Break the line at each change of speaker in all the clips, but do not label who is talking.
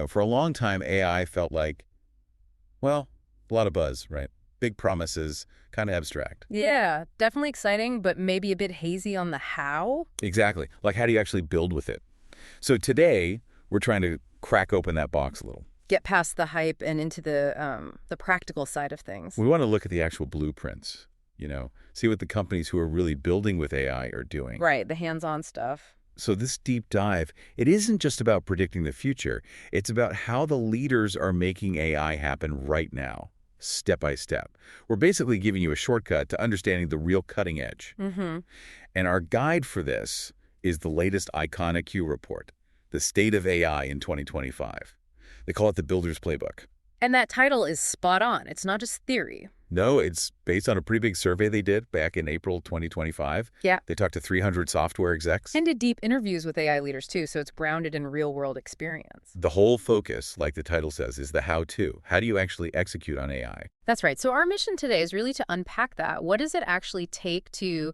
For a long time, AI felt like, well, a lot of buzz, right? Big promises, kind of abstract.
Yeah, definitely exciting, but maybe a bit hazy on the how.
Exactly. Like, how do you actually build with it? So today, we're trying to crack open that box a little.
Get past the hype and into the practical side of things.
We want to look at the actual blueprints, see what the companies who are really building with AI are doing.
Right, the hands-on stuff.
So this deep dive, it isn't just about predicting the future. It's about how the leaders are making AI happen right now, step by step. We're basically giving you a shortcut to understanding the real cutting edge.
Mm-hmm.
And our guide for this is the latest ICONIQ report, The State of AI in 2025. They call it the Builder's Playbook.
And that title is spot on. It's not just theory.
No, it's based on a pretty big survey they did back in April 2025.
Yeah.
They talked to 300 software execs.
And did deep interviews with AI leaders, too, so it's grounded in real-world experience.
The whole focus, like the title says, is the how-to. How do you actually execute on AI?
That's right. So our mission today is really to unpack that. What does it actually take to,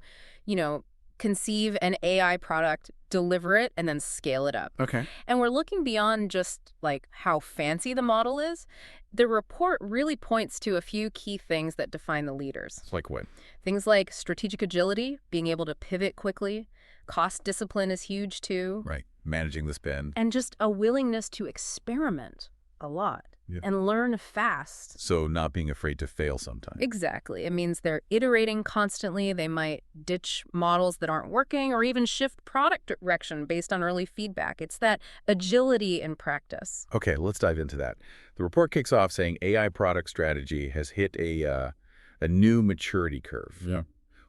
conceive an AI product, deliver it, and then scale it up?
Okay.
And we're looking beyond just like how fancy the model is. The report really points to a few key things that define the leaders.
It's like what?
Things like strategic agility, being able to pivot quickly. Cost discipline is huge too.
Right. Managing the spend.
And just a willingness to experiment a lot.
Yep.
And learn fast.
So not being afraid to fail sometimes.
Exactly. It means they're iterating constantly. They might ditch models that aren't working or even shift product direction based on early feedback. It's that agility in practice.
Okay, let's dive into that. The report kicks off saying AI product strategy has hit a new maturity curve. Yeah.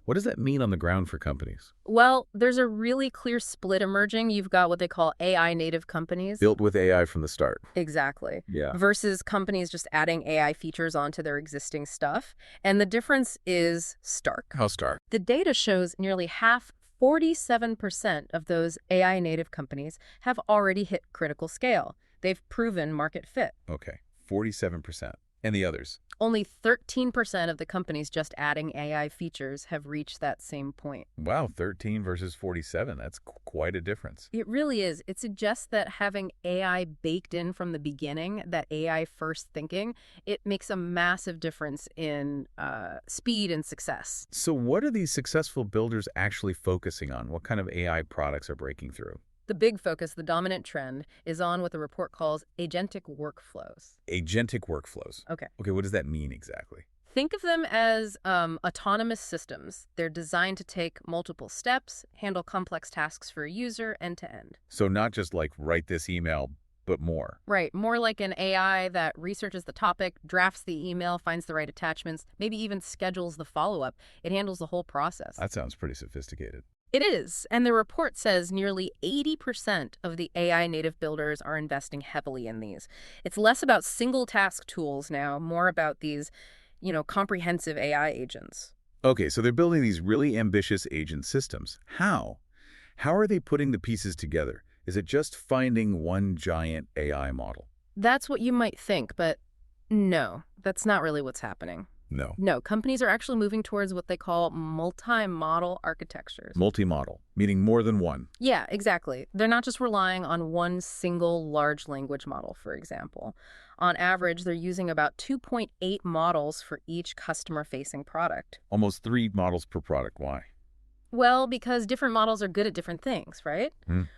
What does that mean on the ground for companies?
Well, there's a really clear split emerging. You've got what they call AI native companies.
Built with AI from the start.
Exactly.
Yeah.
Versus companies just adding AI features onto their existing stuff. And the difference is stark.
How stark?
The data shows nearly half, 47% of those AI native companies have already hit critical scale. They've proven market fit.
Okay, 47%. And the others?
Only 13% of the companies just adding AI features have reached that same point.
Wow, 13 versus 47. That's quite a difference.
It really is. It suggests that having AI baked in from the beginning, that AI first thinking, it makes a massive difference in speed and success.
So what are these successful builders actually focusing on? What kind of AI products are breaking through?
The big focus, the dominant trend, is on what the report calls agentic workflows.
Agentic workflows.
Okay.
Okay, what does that mean exactly?
Think of them as autonomous systems. They're designed to take multiple steps, handle complex tasks for a user end to end.
So not just like write this email, but more.
Right. More like an AI that researches the topic, drafts the email, finds the right attachments, maybe even schedules the follow-up. It handles the whole process.
That sounds pretty sophisticated.
It is, and the report says nearly 80% of the AI native builders are investing heavily in these. It's less about single task tools now, more about these, comprehensive AI agents.
Okay, so they're building these really ambitious agent systems. How? How are they putting the pieces together? Is it just finding one giant AI model?
That's what you might think, but no, that's not really what's happening.
No,
companies are actually moving towards what they call multi-model architectures.
Multi-model, meaning more than one.
Yeah, exactly. They're not just relying on one single large language model, for example. On average, they're using about 2.8 models for each customer-facing product.
Almost 3 models per product. Why?
Well, because different models are good at different things, right?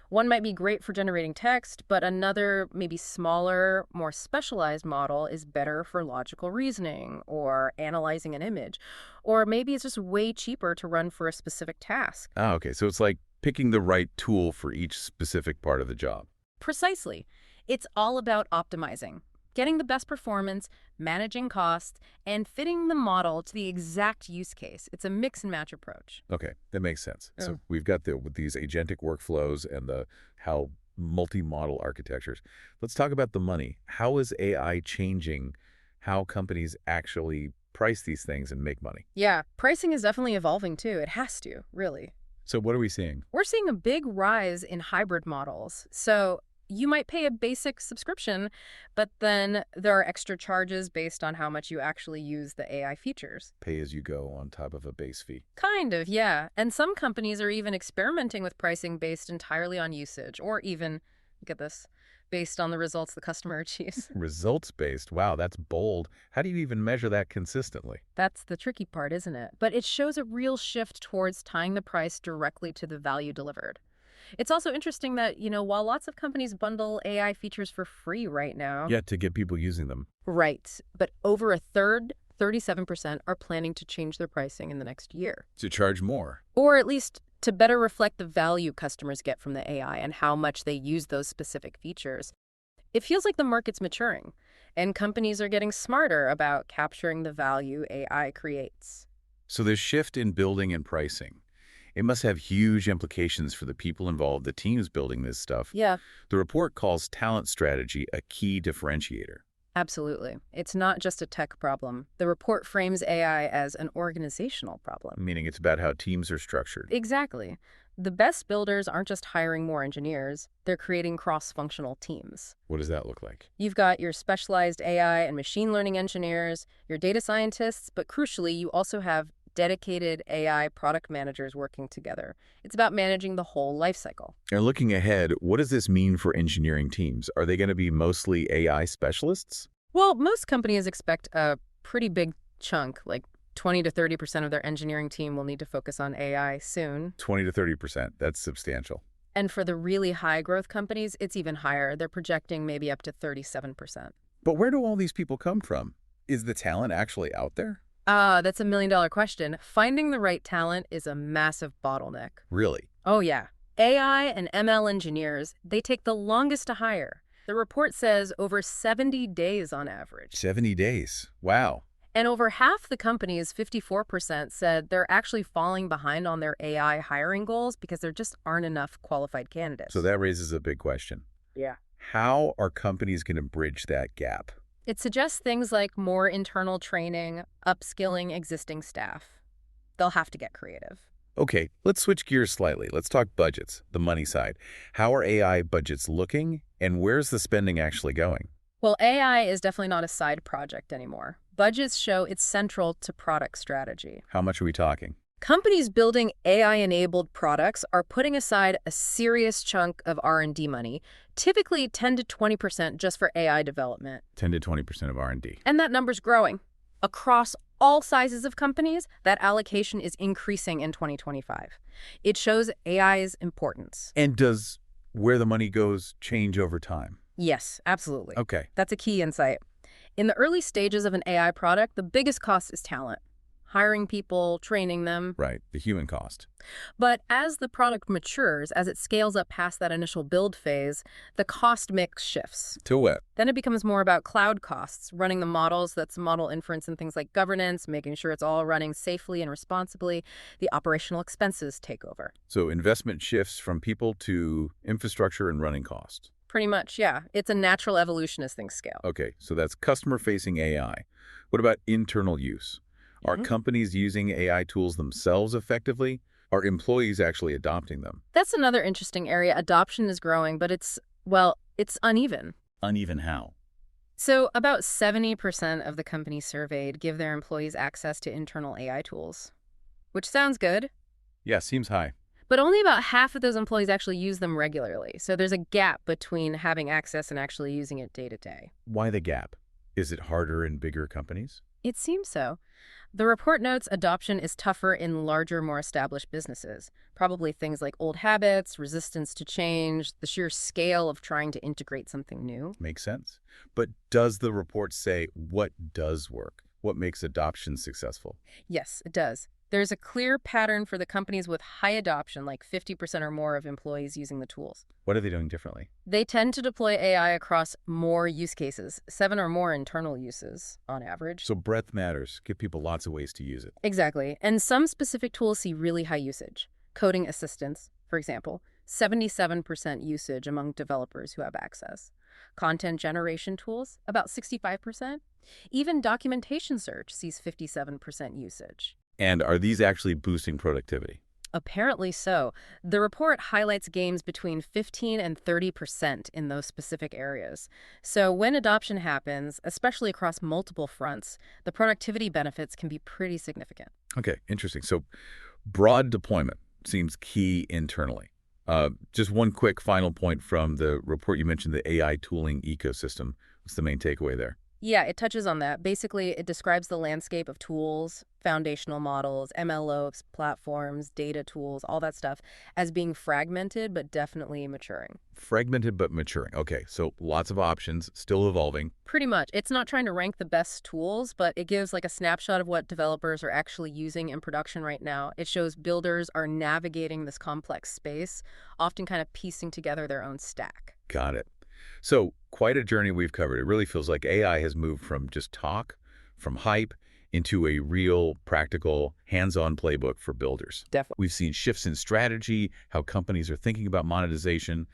One might be great for generating text, but another, maybe smaller, more specialized model is better for logical reasoning or analyzing an image. Or maybe it's just way cheaper to run for a specific task.
Ah, okay. So it's like picking the right tool for each specific part of the job.
Precisely. It's all about optimizing. Getting the best performance, managing costs, and fitting the model to the exact use case. It's a mix and match approach.
Okay, that makes sense. So we've got these agentic workflows and how multi-model architectures. Let's talk about the money. How is AI changing how companies actually price these things and make money?
Yeah, pricing is definitely evolving too. It has to, really.
So what are we seeing?
We're seeing a big rise in hybrid models. So you might pay a basic subscription, but then there are extra charges based on how much you actually use the AI features.
Pay as you go on top of a base fee.
Kind of, yeah. And some companies are even experimenting with pricing based entirely on usage, or even, get this, based on the results the customer achieves.
Results-based. Wow, that's bold. How do you even measure that consistently?
That's the tricky part, isn't it? But it shows a real shift towards tying the price directly to the value delivered. It's also interesting that, while lots of companies bundle AI features for free right now.
Yeah, to get people using them.
Right. But over a third, 37%, are planning to change their pricing in the next year.
To charge more.
Or at least to better reflect the value customers get from the AI and how much they use those specific features. It feels like the market's maturing, and companies are getting smarter about capturing the value AI creates.
So this shift in building and pricing, it must have huge implications for the people involved, the teams building this stuff.
Yeah,
The report calls talent strategy a key differentiator.
absolutely. It's not just a tech problem. The report frames AI as an organizational problem.
Meaning it's about how teams are structured.
Exactly. The best builders aren't just hiring more engineers, they're creating cross-functional teams.
What does that look like?
You've got your specialized AI and machine learning engineers, your data scientists, but crucially, you also have dedicated AI product managers working together. It's about managing the whole lifecycle.
And looking ahead, what does this mean for engineering teams? Are they going to be mostly AI specialists?
Well, most companies expect a pretty big chunk, like 20 to 30% of their engineering team will need to focus on AI soon.
20 to 30%. That's substantial.
And for the really high growth companies, it's even higher. They're projecting maybe up to 37%.
But where do all these people come from? Is the talent actually out there?
That's $1 million question. Finding the right talent is a massive bottleneck.
Really?
Oh, yeah. AI and ML engineers, they take the longest to hire. The report says over 70 days on average.
70 days. Wow.
And over half the companies, 54%, said they're actually falling behind on their AI hiring goals because there just aren't enough qualified candidates.
So that raises a big question.
Yeah.
How are companies going to bridge that gap?
It suggests things like more internal training, upskilling existing staff. They'll have to get creative.
Okay, let's switch gears slightly. Let's talk budgets, the money side. How are AI budgets looking, and where's the spending actually going?
Well, AI is definitely not a side project anymore. Budgets show it's central to product strategy.
How much are we talking?
Companies building AI-enabled products are putting aside a serious chunk of R&D money, typically 10 to 20% just for AI development.
10 to 20% of R&D.
And that number's growing. Across all sizes of companies, that allocation is increasing in 2025. It shows AI's importance.
And does where the money goes change over time?
Yes, absolutely.
Okay.
That's a key insight. In the early stages of an AI product, the biggest cost is talent. Hiring people, training them.
Right, the human cost.
But as the product matures, as it scales up past that initial build phase, the cost mix shifts.
To what?
Then it becomes more about cloud costs, running the models, that's model inference and things like governance, making sure it's all running safely and responsibly. The operational expenses take over.
So investment shifts from people to infrastructure and running costs.
Pretty much, yeah. It's a natural evolution as things scale.
Okay, so that's customer-facing AI. What about internal use? Are companies using AI tools themselves effectively? Are employees actually adopting them?
That's another interesting area. Adoption is growing, but it's uneven.
Uneven how?
So about 70% of the companies surveyed give their employees access to internal AI tools, which sounds good,
Yeah, seems high.
but only about half of those employees actually use them regularly. So there's a gap between having access and actually using it day to day.
Why the gap? Is it harder in bigger companies?
It seems so. The report notes adoption is tougher in larger, more established businesses. Probably things like old habits, resistance to change, the sheer scale of trying to integrate something new.
Makes sense. But does the report say what does work? What makes adoption successful?
Yes, it does. There's a clear pattern for the companies with high adoption, like 50% or more of employees using the tools.
What are they doing differently?
They tend to deploy AI across more use cases, 7 or more internal uses on average.
So breadth matters. Give people lots of ways to use it.
Exactly. And some specific tools see really high usage. Coding assistance, for example, 77% usage among developers who have access. Content generation tools, about 65%. Even documentation search sees 57% usage.
And are these actually boosting productivity?
Apparently so. The report highlights gains between 15 and 30% in those specific areas. So when adoption happens, especially across multiple fronts, the productivity benefits can be pretty significant.
Okay, interesting. So broad deployment seems key internally. Just one quick final point from the report you mentioned, the AI tooling ecosystem. What's the main takeaway there?
Yeah, it touches on that. Basically, it describes the landscape of tools, foundational models, MLOps, platforms, data tools, all that stuff as being fragmented but definitely maturing.
Fragmented but maturing. Okay, so lots of options, still evolving.
Pretty much. It's not trying to rank the best tools, but it gives like a snapshot of what developers are actually using in production right now. It shows builders are navigating this complex space, often kind of piecing together their own stack.
Got it. So quite a journey we've covered. It really feels like AI has moved from just talk, from hype, into a real, practical, hands-on playbook for builders.
Definitely.
We've seen shifts in strategy, how companies are thinking about monetization,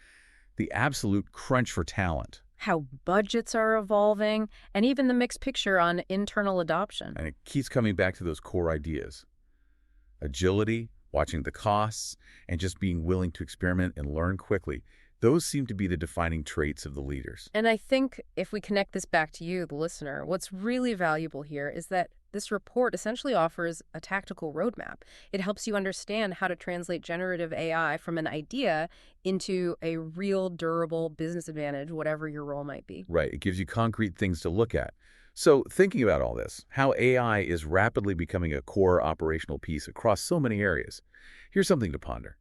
the absolute crunch for talent.
How budgets are evolving, and even the mixed picture on internal adoption.
And it keeps coming back to those core ideas. Agility, watching the costs, and just being willing to experiment and learn quickly. Those seem to be the defining traits of the leaders.
And I think if we connect this back to you, the listener, what's really valuable here is that this report essentially offers a tactical roadmap. It helps you understand how to translate generative AI from an idea into a real durable business advantage, whatever your role might be.
Right. It gives you concrete things to look at. So thinking about all this, how AI is rapidly becoming a core operational piece across so many areas, here's something to ponder.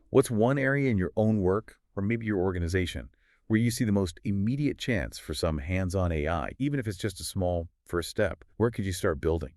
What's one area in your own work, or maybe your organization, where you see the most immediate chance for some hands-on AI, even if it's just a small first step? Where could you start building?